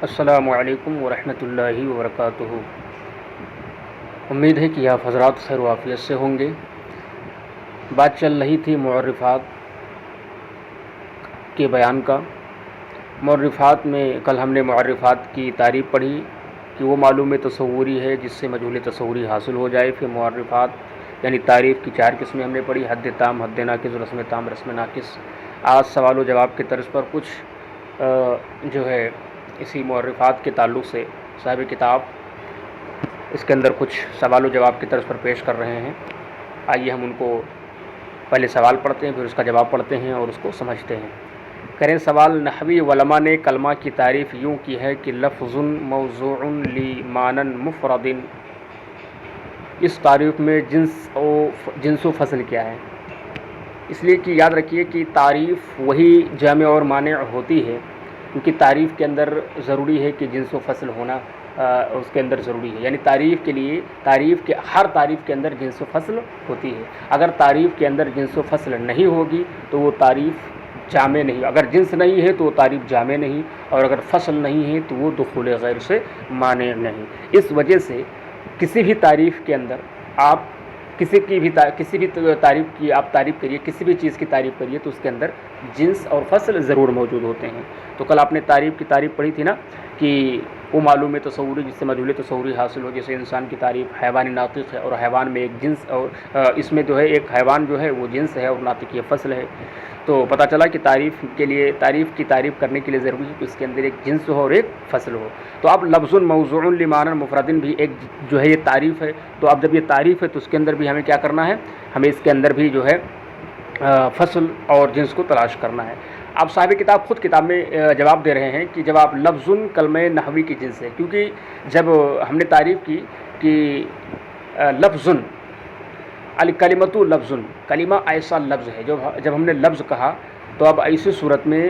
السلام علیکم ورحمۃ اللہ وبرکاتہ۔ امید ہے کہ آپ حضرات خیر و عافیت سے ہوں گے۔ بات چل رہی تھی معرفات کے بیان کا۔ معرفات میں کل ہم نے معرفات کی تعریف پڑھی کہ وہ معلوم تصوری ہے جس سے مجہول تصوری حاصل ہو جائے۔ پھر معرفات یعنی تعریف کی 4 قسمیں ہم نے پڑھی: حد تام، حد ناقص، رسم تام، رسم ناقص۔ آج سوال و جواب کے طرز پر کچھ اسی معرفات کے تعلق سے صاحب کتاب اس کے اندر کچھ سوال و جواب کی طرز پر پیش کر رہے ہیں۔ آئیے ہم ان کو پہلے سوال پڑھتے ہیں، پھر اس کا جواب پڑھتے ہیں اور اس کو سمجھتے ہیں۔ کریں سوال: نحوی علماء نے کلمہ کی تعریف یوں کی ہے کہ لفظ موضوع لمعنی مفرد۔ اس تعریف میں جنس و فصل کیا ہے؟ اس لیے کہ یاد رکھیے کہ تعریف وہی جامع اور مانع ہوتی ہے، کیونکہ تعریف کے اندر ضروری ہے کہ جنس و فصل ہونا اس کے اندر ضروری ہے۔ یعنی تعریف کے لیے ہر تعریف کے اندر جنس و فصل ہوتی ہے۔ اگر تعریف کے اندر جنس و فصل نہیں ہوگی تو وہ تعریف جامع نہیں، اگر جنس نہیں ہے تو وہ تعریف جامع نہیں، اور اگر فصل نہیں ہے تو وہ دخول غیر سے مانع نہیں۔ اس وجہ سے کسی بھی تعریف کے اندر آپ کسی بھی تعریف کی آپ تعریف کریے، کسی بھی چیز کی تعریف کریے تو اس کے اندر جنس اور فصل ضرور موجود ہوتے ہیں۔ تو کل آپ نے تعریف کی تعریف پڑھی تھی نا کہ وہ معلوم تصوری جس سے مجہول تصوری حاصل ہو۔ جیسے انسان کی تعریف حیوان ناطق ہے، اور حیوان میں ایک جنس اور اس میں ایک حیوان وہ جنس ہے اور ناطق یہ فصل ہے۔ تو پتہ چلا کہ تعریف کی تعریف کرنے کے لیے ضروری ہے کہ اس کے اندر ایک جنس ہو اور ایک فصل ہو۔ تو اب لفظ موضوع لمعنی مفرد بھی ایک یہ تعریف ہے۔ تو اب جب یہ تعریف ہے تو اس کے اندر بھی ہمیں کیا کرنا ہے؟ ہمیں اس کے اندر بھی فصل اور جنس کو تلاش کرنا ہے۔ اب صاحب کتاب خود کتاب میں جواب دے رہے ہیں کہ جب آپ لفظ کلمہ نحوی کی جنس ہے، کیونکہ جب ہم نے تعریف کی کہ لفظ الکلمۃ لفظ، کلمہ ایسا لفظ ہے، جب ہم نے لفظ کہا تو اب ایسی صورت میں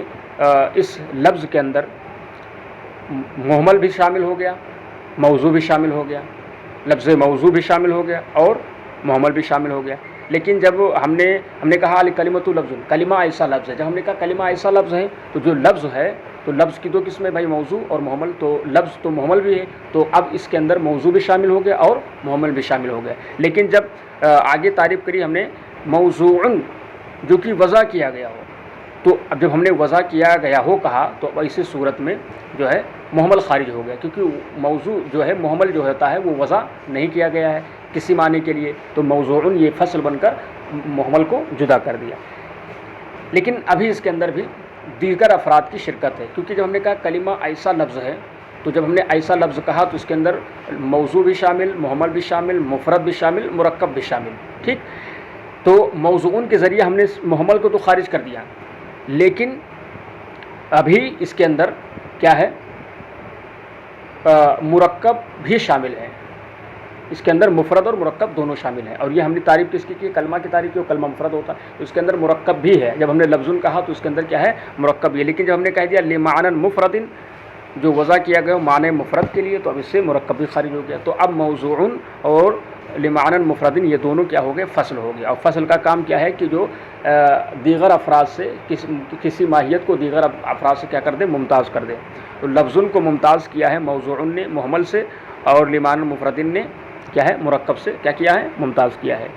اس لفظ کے اندر محمل بھی شامل ہو گیا، موضوع بھی شامل ہو گیا، لفظ موضوع بھی شامل ہو گیا اور محمل بھی شامل ہو گیا۔ لیکن جب ہم نے کہا الکلمۃ لفظ، کلمہ ایسا لفظ ہے، جب ہم نے کہا کلمہ ایسا لفظ ہے تو جو لفظ ہے تو لفظ کی 2 قسمیں بھائی، موضوع اور محمل۔ تو لفظ تو محمل بھی ہے، تو اب اس کے اندر موضوع بھی شامل ہو گیا اور محمل بھی شامل ہو گیا۔ لیکن جب آگے تعریف کری ہم نے موضوع جو کہ وضع کیا گیا ہو، تو اب جب ہم نے وضع کیا گیا ہو کہا تو اب ایسی صورت میں محمل خارج ہو گیا، کیونکہ موضوع محمل ہوتا ہے وہ وضع نہیں کیا گیا ہے کسی معنی کے لیے، تو موضوع یہ فصل بن کر محمل کو جدا کر دیا۔ لیکن ابھی اس کے اندر بھی دیگر افراد کی شرکت ہے، کیونکہ جب ہم نے کہا کلمہ ایسا لفظ ہے تو جب ہم نے ایسا لفظ کہا تو اس کے اندر موضوع بھی شامل، محمل بھی شامل، مفرد بھی شامل، مرکب بھی شامل، ٹھیک۔ تو موضوعن کے ذریعے ہم نے محمل کو تو خارج کر دیا، لیکن ابھی اس کے اندر کیا ہے؟ مرکب بھی شامل ہے، اس کے اندر مفرد اور مرکب دونوں شامل ہیں۔ اور یہ ہم نے تعریف کس کی کی؟ کلمہ کی تعریف کی، کلمہ مفرد ہوتا ہے تو اس کے اندر مرکب بھی ہے۔ جب ہم نے لفظ کہا تو اس کے اندر کیا ہے؟ مرکب بھی ہے۔ لیکن جب ہم نے کہہ دیا لمعنی مفرد، جو وضع کیا گیا معنی مفرد کے لیے، تو اب اس سے مرکب بھی خارج ہو گیا۔ تو اب موضوع اور لمعنی مفرد یہ دونوں کیا ہو گئے؟ فصل ہو گیا۔ اور فصل کا کام کیا ہے کہ جو دیگر افراد سے کسی ماہیت کو دیگر افراد سے کیا کر دے؟ ممتاز کر دے۔ تو لفظ کو ممتاز کیا ہے موضوع نے محمل سے، اور لمعنی مفرد نے کیا ہے؟ مرکب سے کیا کیا ہے؟ ممتاز کیا ہے۔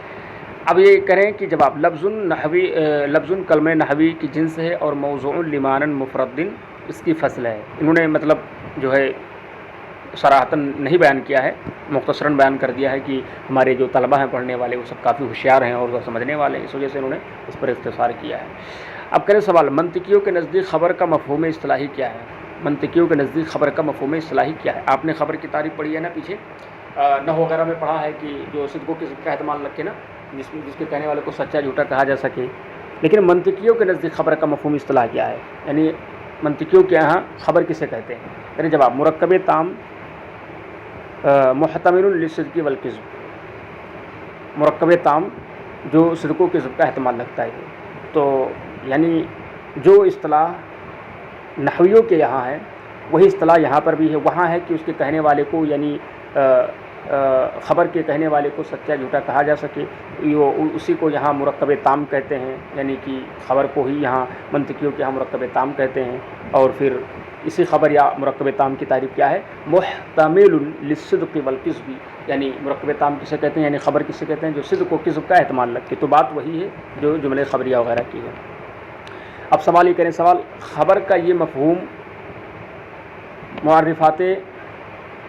اب یہ کریں کہ جب آپ لفظ کلمہ نحوی کی جنس ہے اور موضوع لمعنی مفرد اس کی فصل ہے۔ انہوں نے مطلب صراحتاً نہیں بیان کیا ہے، مختصراً بیان کر دیا ہے کہ ہمارے جو طلبہ ہیں پڑھنے والے وہ سب کافی ہوشیار ہیں اور سمجھنے والے ہیں، اس وجہ سے انہوں نے اس پر اختصار کیا ہے۔ اب کریں سوال: منطقیوں کے نزدیک خبر کا مفہوم اصطلاحی کیا ہے؟ منطقیوں کے نزدیک خبر کا مفہوم اصطلاحی کیا ہے؟ آپ نے خبر کی تعریف پڑھی ہے نا پیچھے، نحو وغیرہ میں پڑھا ہے کہ جو صدق و کذب کا احتمال رکھے نا، جس کے کہنے والے کو سچا جھوٹا کہا جا سکے۔ لیکن منطقیوں کے نزدیک خبر کا مفہوم اصطلاح کیا ہے؟ یعنی منطقیوں کے یہاں خبر کسے کہتے ہیں؟ یعنی جب آپ مرکب تام محتمل للصدق والکذب، مرکب تام جو صدق و کذب کا احتمال رکھتا ہے، تو یعنی جو اصطلاح نحویوں کے یہاں ہے وہی اصطلاح یہاں پر بھی ہے۔ وہاں ہے کہ اس کے کہنے والے کو یعنی خبر کے کہنے والے کو سچا جھوٹا کہا جا سکے، اسی کو یہاں مرکب تام کہتے ہیں، یعنی کہ خبر کو ہی یہاں منطقیوں کے یہاں مرکب تام کہتے ہیں۔ اور پھر اسی خبر یا مرکب تام کی تعریف کیا ہے؟ محتمل للصدق والکذب، یعنی مرکب تام کسے کہتے ہیں، یعنی خبر کسے کہتے ہیں جو صدق و کذب کا احتمال رکھے. تو بات وہی ہے جو جملے خبریہ وغیرہ کی ہے. اب سوال یہ کریں، سوال خبر کا یہ مفہوم معرفات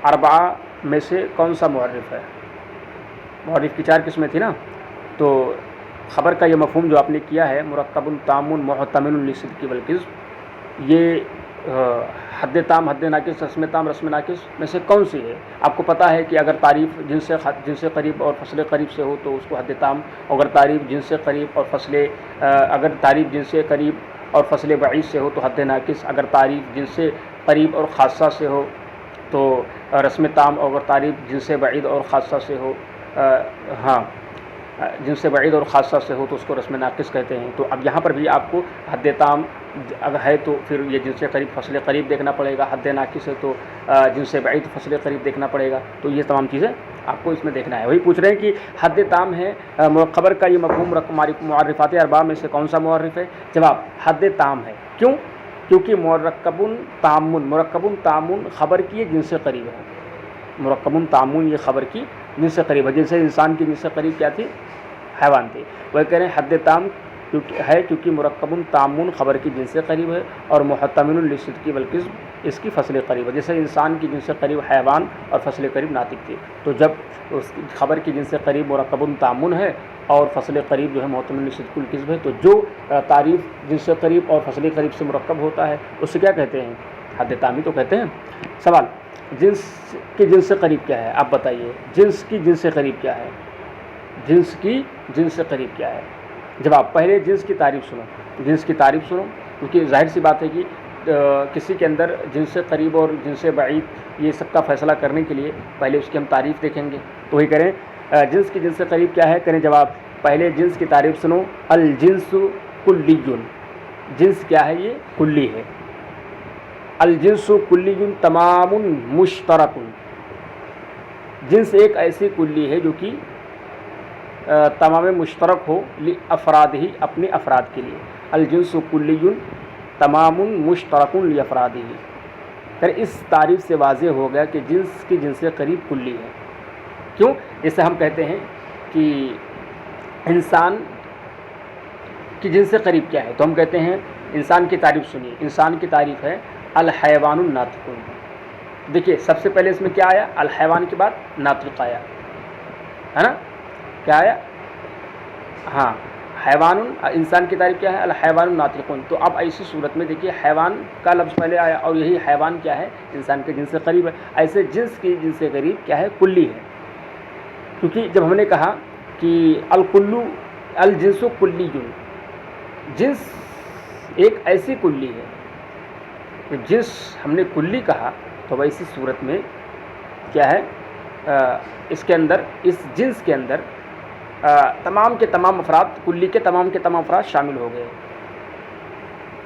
اربعہ میں سے کون سا معرف ہے؟ معرف کی 4 قسمیں تھی نا، تو خبر کا یہ مفہوم جو آپ نے کیا ہے مرکب تام محتمل للصدق والکذب، یہ حد تام، حد ناقص، رسم تام، رسم ناقص میں سے کون سی ہے؟ آپ کو پتہ ہے کہ اگر تعریف جنس سے قریب اور فصل قریب سے ہو تو اس کو حد تام، اگر تعریف جنس سے قریب اور اگر تعریف جنس سے قریب اور فصل بعید سے ہو تو حد ناقص، اگر تعریف جنس سے قریب اور خاصہ سے ہو تو رسم تام، اور اگر تعریف جنس سے بعید اور خاصہ سے ہو جن سے بعید اور خاصہ سے ہو تو اس کو رسم ناقص کہتے ہیں. تو اب یہاں پر بھی آپ کو حد تام اگر ہے تو پھر یہ جن سے قریب فصل قریب دیکھنا پڑے گا، حد ناقص ہے تو جن سے بعید فصل قریب دیکھنا پڑے گا. تو یہ تمام چیزیں آپ کو اس میں دیکھنا ہے. وہی پوچھ رہے ہیں کہ حد تام ہے خبر کا یہ مفہوم معرفات اربعہ میں سے کون سا معرف ہے؟ جواب حد تام ہے. کیوں؟ کیونکہ مرکب تام خبر کی یہ جن سے قریب ہے. مرکب تام یہ خبر کی جن سے قریب ہے. جن سے انسان کی جن سے قریب کیا تھی؟ حیوان تھے. وہ کہہ رہے ہیں حد تام کیونکہ مرکب تام خبر کی جن سے قریب ہے اور محتمل للصدق والکذب اس کی فصل قریب ہے. جیسے انسان کی جن سے قریب حیوان اور فصل قریب ناطق تھے، تو جب اس خبر کی جن سے قریب مرکب تام ہے اور فصل قریب جو ہے محتمل للصدق والکذب ہے، تو جو تعریف جن سے قریب اور فصل قریب سے مرکب ہوتا ہے اس سے کیا کہتے ہیں؟ حد تام ہی تو کہتے ہیں. سوال جنس کی جنس سے قریب کیا ہے؟ آپ بتائیے جنس کی جنس سے قریب کیا ہے؟ جنس کی جنس سے قریب کیا ہے؟ جواب پہلے جنس کی تعریف سنو. جنس کی تعریف سنو کیونکہ ظاہر سی بات ہے کہ کسی کے اندر جنس سے قریب اور جنس سے بعید یہ سب کا فیصلہ کرنے کے لیے پہلے اس کی ہم تعریف دیکھیں گے. تو وہی کریں جنس کی جنس سے قریب کیا ہے؟ کریں جواب پہلے جنس کی تعریف سنو. الجنس کلی. جنس کیا ہے؟ یہ کلی ہے. الجنس کلی تمام مشترک. جنس ایک ایسی کلی ہے جو کہ تمام مشترک ہو لافراد ہی، اپنے افراد کے لیے. الجنس کلی تمام مشترک لافراد ہی. پھر اس تعریف سے واضح ہو گیا کہ جنس کی جنس سے قریب کلی ہے. کیوں؟ جیسے ہم کہتے ہیں کہ انسان کی جنس سے قریب کیا ہے، تو ہم کہتے ہیں انسان کی تعریف سنیے. انسان کی تعریف ہے الحیوان الناطق. دیکھیے سب سے پہلے اس میں کیا آیا؟ الحیوان کے بعد ناطق آیا ہے نا. کیا آیا؟ ہاں حیوان. انسان کی تعریف کیا ہے؟ الحیوان الناطق. تو اب ایسی صورت میں دیکھیے حیوان کا لفظ پہلے آیا اور یہی حیوان کیا ہے؟ انسان کے جنس سے قریب ہے. ایسے جنس کی جنس سے قریب کیا ہے؟ کلی ہے. کیونکہ جب ہم نے کہا کہ الجنس کلی، جنس ایک ایسی کلی ہے، جنس ہم نے کلی کہا تو ویسی صورت میں کیا ہے؟ اس کے اندر، اس جنس کے اندر تمام کے تمام افراد، کلی کے تمام افراد شامل ہو گئے.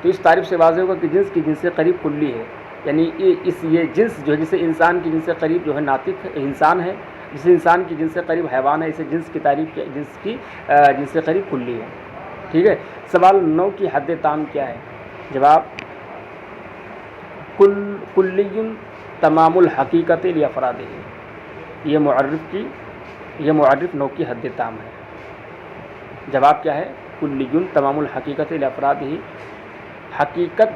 تو اس تعریف سے واضح ہوگا کہ جنس کی جنس سے قریب کلی ہے. یعنی یہ جنس جو ہے جسے انسان کی جنس سے قریب جو ہے ناطق انسان ہے، جسے انسان کی جنس سے قریب حیوان ہے، اسے جنس کی تعریف جنس کی جنس سے قریب کلی ہے. ٹھیک ہے. سوال 9 کی حد تام کیا ہے؟ جواب کلی تمام الحقیقت لافراد ہے. یہ معرف 9 کی حد تام ہے. جواب کیا ہے؟ کلی تمام الحقیقت لافراد ہی. حقیقت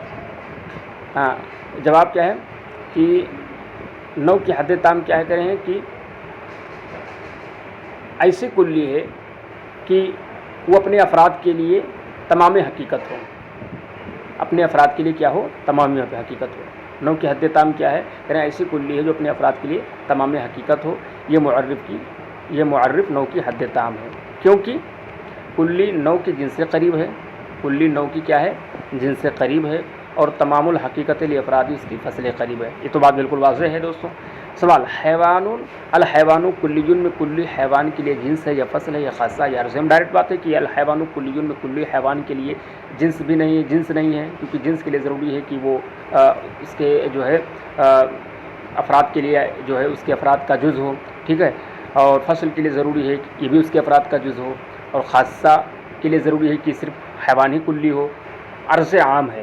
جواب کیا ہے کہ 9 کی حد تام کیا ہے؟ کریں ہیں کہ ایسی کلی ہے کہ وہ اپنے افراد کے لیے تمام حقیقت ہو. اپنے افراد کے لیے کیا ہو؟ تمام حقیقت ہو. 9 کی حد تام کیا ہے؟ کریں ایسی کلی ہے جو اپنے افراد کے لیے تمام حقیقت ہو. یہ معرف 9 کی حد تام ہے. کیونکہ کلی 9 کی جنس سے قریب ہے. کلی 9 کی کیا ہے؟ جنس سے قریب ہے. اور تمام الحقیقت لافراد اس کی فصل قریب ہے. یہ تو بات بالکل واضح ہے دوستوں. سوال الحیوان کلی میں کلی حیوان کے لیے جنس ہے یا فصل ہے یا خاصہ یا عرض؟ ہم ڈائریکٹ بات ہے کہ الحیوان کلی میں کلی حیوان کے لیے جنس بھی نہیں ہے، جنس نہیں ہے، کیونکہ جنس کے لیے ضروری ہے کہ وہ اس کے جو ہے افراد کے لیے جو ہے اس کے افراد کا جز ہو. ٹھیک ہے. اور فصل کے لیے ضروری ہے کہ یہ بھی اس کے افراد کا جز ہو. اور خاصہ کے لیے ضروری ہے کہ صرف حیوان ہی کلی ہو. عرض عام ہے.